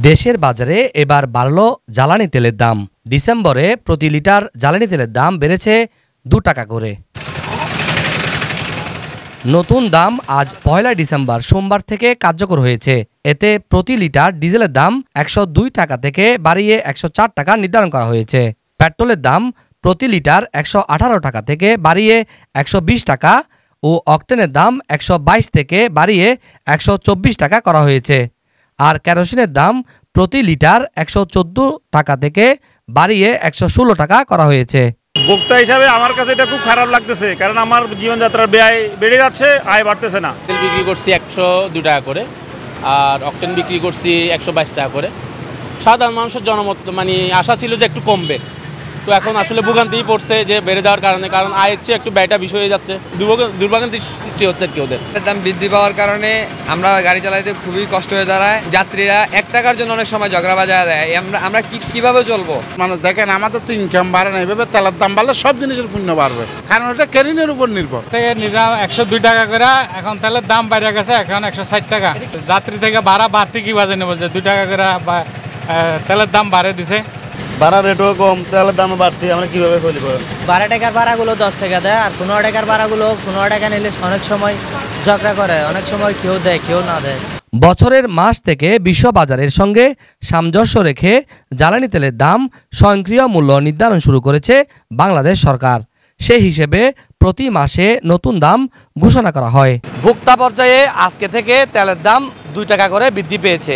দেশের বাজারে এবার বাড়ল জ্বালানি তেলের দাম। ডিসেম্বরে প্রতি লিটার জ্বালানি তেলের দাম বেড়েছে 2 টাকা করে। নতুন দাম আজ 1 ডিসেম্বর সোমবার থেকে কার্যকর হয়েছে। এতে প্রতি লিটার ডিজেলের দাম 102 টাকা থেকে বাড়িয়ে 104 টাকা নির্ধারণ করা হয়েছে। পেট্রোলের দাম প্রতি লিটার 118 টাকা থেকে বাড়িয়ে 120 টাকা ও অক্টেনের দাম 122 থেকে বাড়িয়ে 124 টাকা করা হয়েছে। আর কেরোসিনের দাম প্রতি লিটার 114 টাকা থেকে বাড়িয়ে 116 টাকা করা হয়েছে। ভোক্তা হিসাবে আমার কাছে এটা খুব খারাপ লাগতেছে, কারণ আমার জীবনযাত্রার ব্যয় বেড়ে যাচ্ছে, আয় বাড়তেছে না। তেল বিক্রি করছি 102 টাকা করে, আর অক্টেন বিক্রি করছি 122 টাকা করে। সাধারণ মানুষের জনমত আশা ছিল যে একটু কমবে, তো এখন আসলে ভোগান্তিই পড়ছে যে বেড়ে যাওয়ার কারণে, কারণ আয়ের চেয়ে একটু ব্যয়টা বেশি হয়ে যাচ্ছে, দুর্ভোগান্তির সৃষ্টি হচ্ছে আর কি। ওদের দাম বৃদ্ধি পাওয়ার কারণে আমরা গাড়ি চালাইতে খুবই কষ্ট হয়ে দাঁড়ায়। যাত্রীরা 1 টাকার জন্য অনেক সময় ঝগড়া বাজায় দেয়। আমরা কিভাবে চলবো? মানে দেখেন, আমাদের তো ইনকাম বাড়ে না, এইভাবে তেলের দাম বাড়লে সব জিনিসের পুণ্য বাড়বে, কারণ এটা কেরিনের উপর নির্ভর। নিলাম 102 টাকা করে, এখন তেলের দাম বেড়ে গেছে, এখন 160 টাকা। যাত্রী থেকে ভাড়া বাড়তি কি বাজে নেই বলছে, 2 টাকা করে তেলের দাম বাড়ে দিছে। ভাড়া রেটও কম, তেলের দাম বাড়তি, আমরা কিভাবে চলব? 12 টাকার ভাড়াগুলো 10 টাকা দেয়, আর 15 টাকার ভাড়াগুলো 15 টাকা নিলে অনেক সময় ঝগড়া করে, অনেক সময় কেউ দেয় কেউ না দেয়। বছরের মাস থেকে বিশ্ববাজারের সঙ্গে সামঞ্জস্য রেখে জ্বালানি তেলের দাম স্বয়ংক্রিয় মূল্য নির্ধারণ শুরু করেছে বাংলাদেশ সরকার। সেই হিসেবে প্রতি মাসে নতুন দাম ঘোষণা করা হয়। ভোক্তা পর্যায়ে আজকে থেকে তেলের দাম 2 টাকা করে বৃদ্ধি পেয়েছে।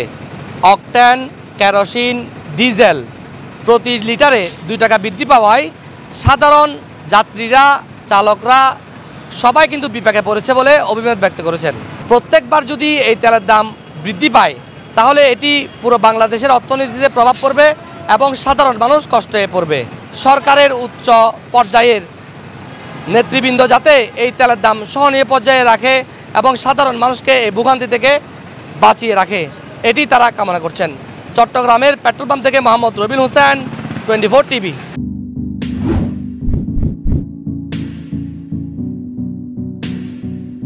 অকটেন, কেরোসিন, ডিজেল প্রতি লিটারে 2 টাকা বৃদ্ধি পাওয়ায় সাধারণ যাত্রীরা, চালকরা সবাই কিন্তু বিপাকে পড়েছে বলে অভিমত ব্যক্ত করেছেন। প্রত্যেকবার যদি এই তেলের দাম বৃদ্ধি পায় তাহলে এটি পুরো বাংলাদেশের অর্থনীতিতে প্রভাব পড়বে এবং সাধারণ মানুষ কষ্টে পড়বে। সরকারের উচ্চ পর্যায়ের নেতৃবৃন্দ যাতে এই তেলের দাম সহনীয় পর্যায়ে রাখে এবং সাধারণ মানুষকে এই ভোগান্তি থেকে বাঁচিয়ে রাখে, এটি তারা কামনা করছেন। চট্টগ্রামের পেট্রোল পাম্প থেকে মোহাম্মদ রবিন হোসেন, 24 টিভি।